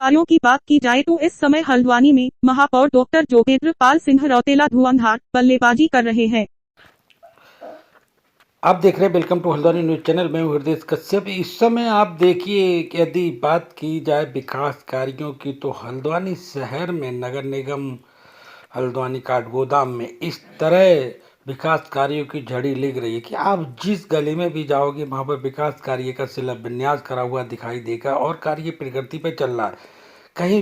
कार्यों की बात की जाए तो इस समय हल्द्वानी में महापौर डॉक्टर जोगेंद्र पाल सिंह रौतेला धुआंधार बल्लेबाजी कर रहे हैं। आप देख रहे हैं welcome to Haldwani news channel. मैं हूं हृदय कश्यप। इस समय आप देखिए कि यदि बात की जाए विकास कार्यों की तो हल्द्वानी शहर में नगर निगम हल्द्वानी काठगोदाम में इस तरह विकास कार्यों की झड़ी लग रही है कि आप जिस गली में भी जाओगे वहां पर विकास कार्य का शिलान्यास करा हुआ दिखाई देगा और कार्य प्रगति पर चल रहा है। कहीं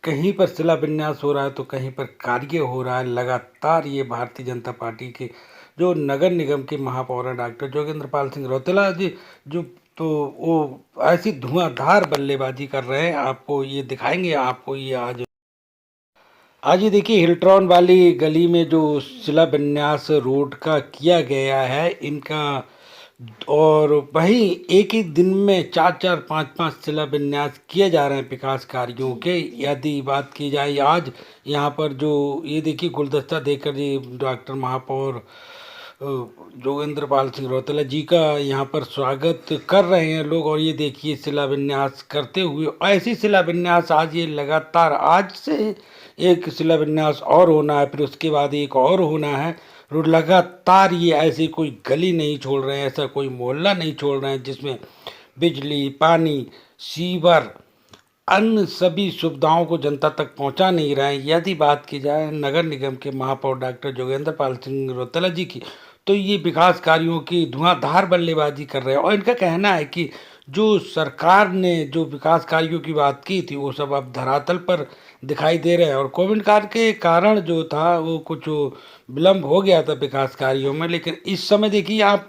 कहीं पर शिलान्यास हो रहा है तो कहीं पर कार्य हो रहा है। लगातार ये भारतीय जनता पार्टी के जो नगर निगम के महापौर हैं डॉक्टर जोगेंद्र पाल सिंह रौतेला जी, जो तो वो ऐसी धुआंधार बल्लेबाजी कर रहे हैं। आपको ये दिखाएंगे। आपको ये आज आज ये देखिए हिल्ट्रॉन वाली गली में जो शिलान्यास रोड का किया गया है इनका, और वहीं एक ही दिन में चार चार पाँच पाँच शिलान्यास किए जा रहे हैं विकास कार्यों के। यदि बात की जाए आज यहाँ पर जो ये देखिए गुलदस्ता देकर जी डॉक्टर महापौर जोगेंद्र पाल सिंह रौतेला जी का यहाँ पर स्वागत कर रहे हैं लोग। और ये देखिए शिलान्यास करते हुए ऐसी शिलान्यास आज ये लगातार आज से एक शिलान्यास और होना है, फिर उसके बाद एक और होना है। रोड लगातार ये ऐसी कोई गली नहीं छोड़ रहे हैं, ऐसा कोई मोहल्ला नहीं छोड़ रहे हैं जिसमें बिजली पानी सीवर अन्य सभी सुविधाओं को जनता तक पहुंचा नहीं रहे हैं। यदि बात की जाए नगर निगम के महापौर डॉक्टर जोगेंद्र पाल सिंह रौतेला जी की तो ये विकास कार्यों की धुआंधार बल्लेबाजी कर रहे हैं। और इनका कहना है कि जो सरकार ने जो विकास कार्यों की बात की थी वो सब अब धरातल पर दिखाई दे रहे हैं। और कोविड काल के कारण जो था वो कुछ विलम्ब हो गया था विकास कार्यों में, लेकिन इस समय देखिए आप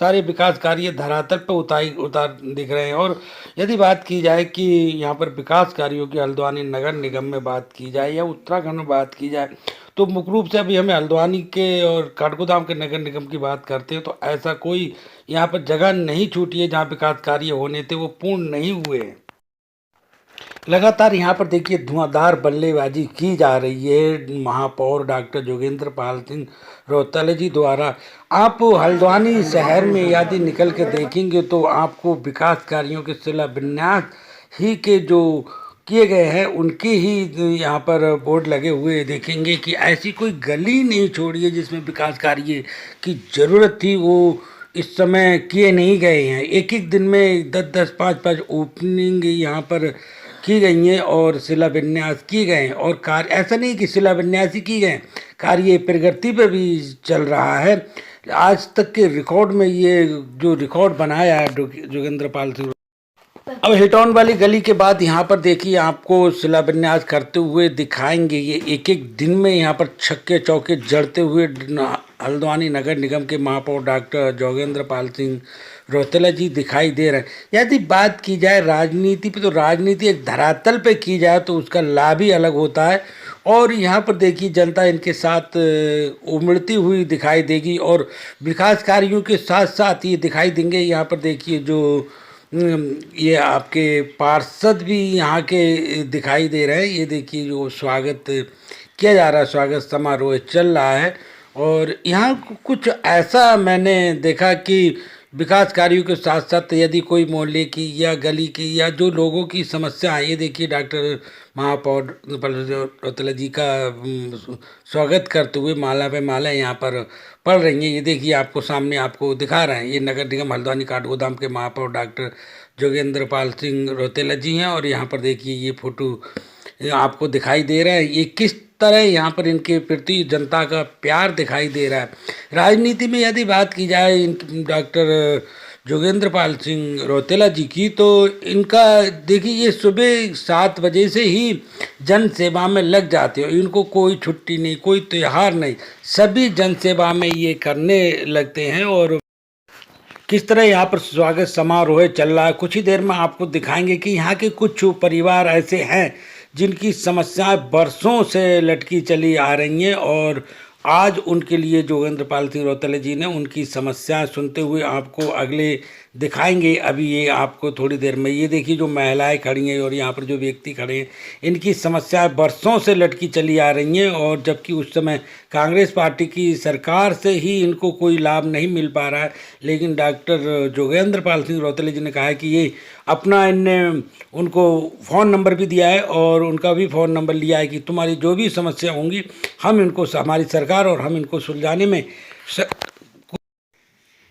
सारे विकास कार्य धरातल पर उतार दिख रहे हैं। और यदि बात की जाए कि यहाँ पर विकास कार्यों की हल्द्वानी नगर निगम में बात की जाए या उत्तराखंड में बात की जाए तो मुख्य रूप से अभी हमें हल्द्वानी के और काठगोदाम के नगर निगम की बात करते हैं तो ऐसा कोई यहाँ पर जगह नहीं छूटी है जहाँ विकास कार्य होने थे वो पूर्ण नहीं हुए हैं। लगातार यहाँ पर देखिए धुआंधार बल्लेबाजी की जा रही है महापौर डॉक्टर जोगेंद्र पाल सिंह रौतेला जी द्वारा। आप हल्द्वानी शहर में यदि निकल के देखेंगे तो आपको विकास कार्यों के शिलान्यास ही के जो किए गए हैं उनके ही यहाँ पर बोर्ड लगे हुए देखेंगे कि ऐसी कोई गली नहीं छोड़ी है जिसमें विकास कार्य की ज़रूरत थी वो इस समय किए नहीं गए हैं। एक एक दिन में 10-10 5-5 ओपनिंग यहाँ पर की गई हैं और शिलान्यास किए गए हैं। और कार्य ऐसा नहीं कि शिलान्यास ही किए गए, कार्य प्रगति पे भी चल रहा है। आज तक के रिकॉर्ड में ये जो रिकॉर्ड बनाया है जोगेंद्र पाल सिंह। अब हिटॉन वाली गली के बाद यहाँ पर देखिए आपको शिलान्यास करते हुए दिखाएंगे। ये एक एक दिन में यहाँ पर छक्के चौके जड़ते हुए हल्द्वानी नगर निगम के महापौर डॉक्टर जोगेंद्र पाल सिंह रौतेला जी दिखाई दे रहे हैं। यदि बात की जाए राजनीति पे तो राजनीति एक धरातल पे की जाए तो उसका लाभ ही अलग होता है। और यहाँ पर देखिए जनता इनके साथ उमड़ती हुई दिखाई देगी और विकास कार्यों के साथ साथ ये दिखाई देंगे। यहाँ पर देखिए जो ये आपके पार्षद भी यहाँ के दिखाई दे रहे हैं। ये देखिए जो स्वागत किया जा रहा है, स्वागत समारोह चल रहा है। और यहाँ कुछ ऐसा मैंने देखा कि विकास कार्यों के साथ साथ यदि कोई मोहल्ले की या गली की या जो लोगों की समस्या है, ये देखिए डॉक्टर महापौर रौतेला जी का स्वागत करते हुए माला पे माला यहाँ पर पढ़ रही हैं। ये देखिए आपको सामने आपको दिखा रहे हैं, ये नगर निगम हल्द्वानी काठगोदाम के महापौर डॉक्टर जोगेंद्र पाल सिंह रौतेला जी हैं। और यहाँ पर देखिए ये फोटो आपको दिखाई दे रहा है, ये किस तरह यहाँ पर इनके प्रति जनता का प्यार दिखाई दे रहा है। राजनीति में यदि बात की जाए डॉक्टर जोगेंद्र पाल सिंह रौतेला जी की तो इनका देखिए ये सुबह 7 बजे से ही जन सेवा में लग जाते हैं। इनको कोई छुट्टी नहीं, कोई त्यौहार नहीं, सभी जन सेवा में ये करने लगते हैं। और किस तरह यहाँ पर स्वागत समारोह चल रहा है कुछ ही देर में आपको दिखाएंगे कि यहाँ के कुछ परिवार ऐसे हैं जिनकी समस्याएं बरसों से लटकी चली आ रही हैं। और आज उनके लिए जोगेंद्र पाल सिंह रौतेला जी ने उनकी समस्याएं सुनते हुए आपको अगले दिखाएंगे अभी ये आपको थोड़ी देर में। ये देखिए जो महिलाएं खड़ी हैं और यहाँ पर जो व्यक्ति खड़े हैं, इनकी समस्याएं वर्षों से लटकी चली आ रही हैं, और जबकि उस समय कांग्रेस पार्टी की सरकार से ही इनको कोई लाभ नहीं मिल पा रहा है। लेकिन डॉक्टर जोगेंद्र पाल सिंह रौतेला जी ने कहा है कि ये अपना, इनने उनको फ़ोन नंबर भी दिया है और उनका भी फ़ोन नंबर लिया है कि तुम्हारी जो भी समस्या होंगी हम इनको, हमारी सरकार और हम इनको सुलझाने में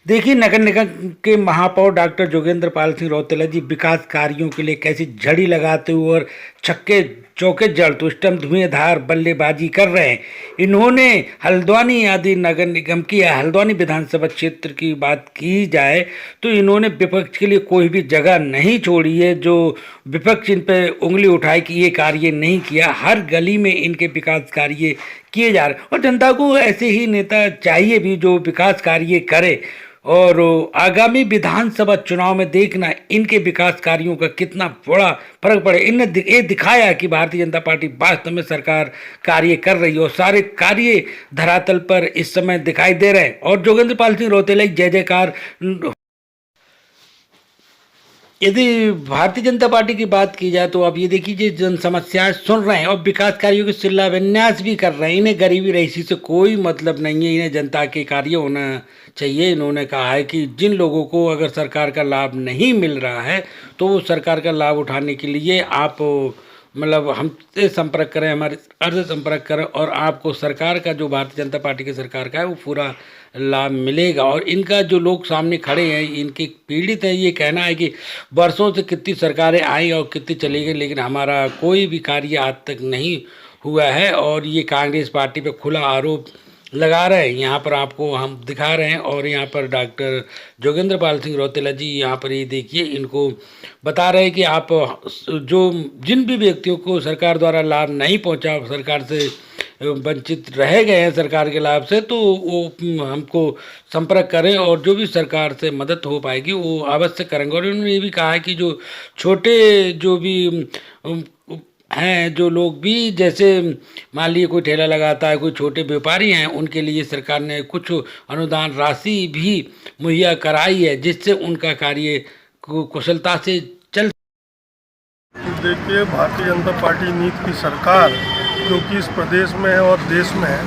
देखिए नगर निगम के महापौर डॉक्टर जोगेंद्र पाल सिंह रौतेला जी विकास कार्यों के लिए कैसी झड़ी लगाते हुए और छक्के चौके जड़ स्टम धुएंधार बल्लेबाजी कर रहे हैं। इन्होंने हल्द्वानी आदि नगर निगम की, हल्द्वानी विधानसभा क्षेत्र की बात की जाए तो इन्होंने विपक्ष के लिए कोई भी जगह नहीं छोड़ी है। जो विपक्ष इन पर उंगली उठाए कि ये कार्य नहीं किया, हर गली में इनके विकास कार्य किए जा रहे हैं। और जनता को ऐसे ही नेता चाहिए भी जो विकास कार्य करे, और आगामी विधानसभा चुनाव में देखना इनके विकास कार्यों का कितना बड़ा फर्क पड़े। इनने ये दिखाया कि भारतीय जनता पार्टी वास्तव में सरकार कार्य कर रही है और सारे कार्य धरातल पर इस समय दिखाई दे रहे हैं। और जोगेंद्र पाल सिंह रौतेला जय जयकार। यदि भारतीय जनता पार्टी की बात की जाए तो आप ये देखिए जन समस्याएं सुन रहे हैं और विकास कार्यों की शिलान्यास भी कर रहे हैं। इन्हें गरीबी रईसी से कोई मतलब नहीं है, इन्हें जनता के कार्य होना चाहिए। इन्होंने कहा है कि जिन लोगों को अगर सरकार का लाभ नहीं मिल रहा है तो वो सरकार का लाभ उठाने के लिए आप मतलब हमसे संपर्क करें, हमारे से संपर्क करें और आपको सरकार का, जो भारतीय जनता पार्टी की सरकार का है, वो पूरा लाभ मिलेगा। और इनका जो लोग सामने खड़े हैं, इनके पीड़ित हैं, ये कहना है कि वर्षों से कितनी सरकारें आई और कितनी चली गई लेकिन हमारा कोई भी कार्य आज तक नहीं हुआ है। और ये कांग्रेस पार्टी पे खुला आरोप लगा रहे हैं, यहाँ पर आपको हम दिखा रहे हैं। और यहाँ पर डॉक्टर जोगेंद्र पाल सिंह रौतेला जी यहाँ पर ये देखिए इनको बता रहे हैं कि आप जो जिन भी व्यक्तियों को सरकार द्वारा लाभ नहीं पहुँचा, सरकार से वंचित रह गए हैं सरकार के लाभ से, तो वो हमको संपर्क करें और जो भी सरकार से मदद हो पाएगी वो अवश्य करेंगे। और उन्होंने ये भी कहा है कि जो छोटे जो भी हैं, जो लोग भी जैसे मान लीजिए कोई ठेला लगाता है, कोई छोटे व्यापारी हैं, उनके लिए सरकार ने कुछ अनुदान राशि भी मुहैया कराई है जिससे उनका कार्य कुशलता से चल। देखिए भारतीय जनता पार्टी नीति की सरकार जो कि इस प्रदेश में है और देश में है,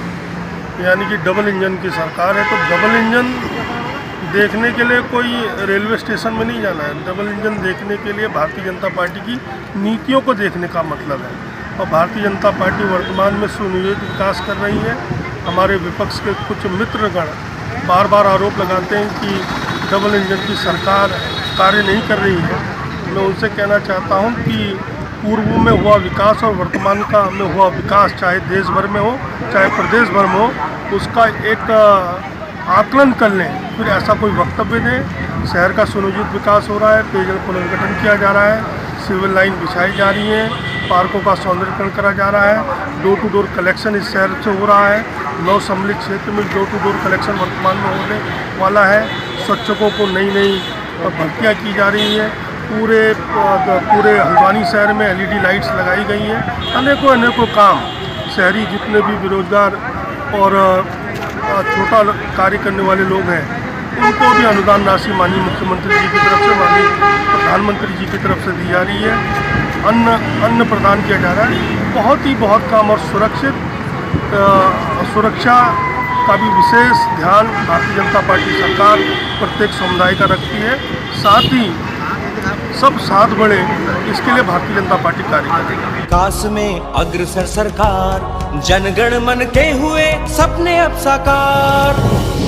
यानी कि डबल इंजन की सरकार है। तो डबल इंजन देखने के लिए कोई रेलवे स्टेशन में नहीं जाना है, डबल इंजन देखने के लिए भारतीय जनता पार्टी की नीतियों को देखने का मतलब है। और भारतीय जनता पार्टी वर्तमान में सुनियोजित विकास कर रही है। हमारे विपक्ष के कुछ मित्रगण बार बार आरोप लगाते हैं कि डबल इंजन की सरकार कार्य नहीं कर रही है। मैं उनसे कहना चाहता हूं कि पूर्व में हुआ विकास और वर्तमान का में हुआ विकास, चाहे देश भर में हो चाहे प्रदेश भर में हो, उसका एक आकलन कर लें, फिर ऐसा कोई वक्तव्य दें। शहर का सुनियोजित विकास हो रहा है, पेयजल पुनर्गठन किया जा रहा है, सिविल लाइन बिछाई जा रही है, पार्कों का सौंदर्यीकरण करा जा रहा है, डोर टू डोर कलेक्शन इस शहर से हो रहा है, 9 सम्मिलित क्षेत्र में डोर टू डोर कलेक्शन वर्तमान में होने वाला है, शिक्षकों को नई भर्तियाँ की जा रही है, पूरे हल्द्वानी शहर में LED लाइट्स लगाई गई हैं। अनेकों काम शहरी जितने भी बेरोजगार और छोटा कार्य करने वाले लोग हैं उनको भी अनुदान राशि माननीय मुख्यमंत्री जी की तरफ से, माननीय प्रधानमंत्री जी की तरफ से दी जा रही है। अन्न प्रदान किया जा रहा है। बहुत काम। और सुरक्षा का भी विशेष ध्यान भारतीय जनता पार्टी सरकार प्रत्येक समुदाय का रखती है। साथ ही सब साथ बढ़े, इसके लिए भारतीय जनता पार्टी कार्य करेगी। विकास में अग्रसर सरकार, जनगण मन के हुए सपने अब साकार।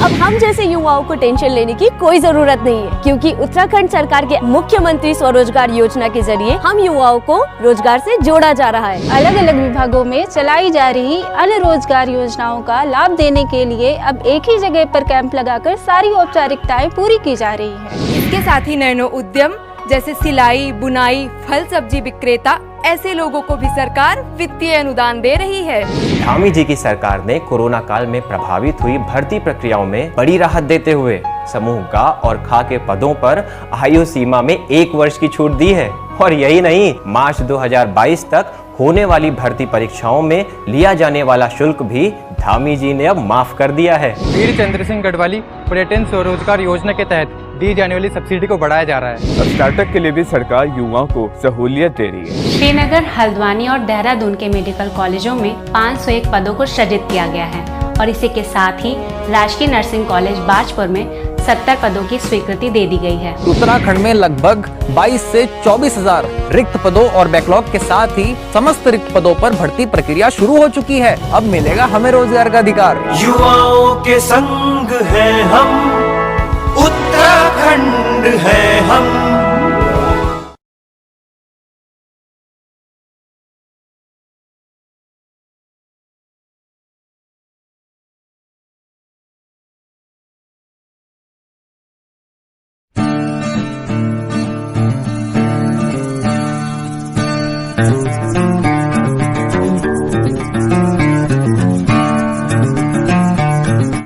अब हम जैसे युवाओं को टेंशन लेने की कोई जरूरत नहीं है, क्योंकि उत्तराखंड सरकार के मुख्यमंत्री स्वरोजगार योजना के जरिए हम युवाओं को रोजगार से जोड़ा जा रहा है। अलग अलग विभागों में चलाई जा रही अन्य रोजगार योजनाओं का लाभ देने के लिए अब एक ही जगह पर कैंप लगाकर सारी औपचारिकताएं पूरी की जा रही है। इसके साथ ही नैनो उद्यम जैसे सिलाई, बुनाई, फल सब्जी विक्रेता, ऐसे लोगों को भी सरकार वित्तीय अनुदान दे रही है। धामी जी की सरकार ने कोरोना काल में प्रभावित हुई भर्ती प्रक्रियाओं में बड़ी राहत देते हुए समूह ग और ख के पदों पर आयु सीमा में 1 वर्ष की छूट दी है। और यही नहीं, मार्च 2022 तक होने वाली भर्ती परीक्षाओं में लिया जाने वाला शुल्क भी धामी जी ने अब माफ कर दिया है। वीर चंद्र सिंह गढ़वाली पर्यटन स्वरोजगार योजना के तहत दी जाने वाली सब्सिडी को बढ़ाया जा रहा है। अब स्टार्टअप के लिए भी सरकार युवाओं को सहूलियत दे रही है। श्रीनगर, हल्द्वानी और देहरादून के मेडिकल कॉलेजों में 501 पदों को सृजित किया गया है और इसी के साथ ही राजकीय नर्सिंग कॉलेज बाजपुर में 70 पदों की स्वीकृति दे दी गई है। उत्तराखंड में लगभग 22 से 24,000 रिक्त पदों और बैकलॉग के साथ ही समस्त रिक्त पदों पर भर्ती प्रक्रिया शुरू हो चुकी है। अब मिलेगा हमें रोजगार का अधिकार। युवाओं के संग है हम,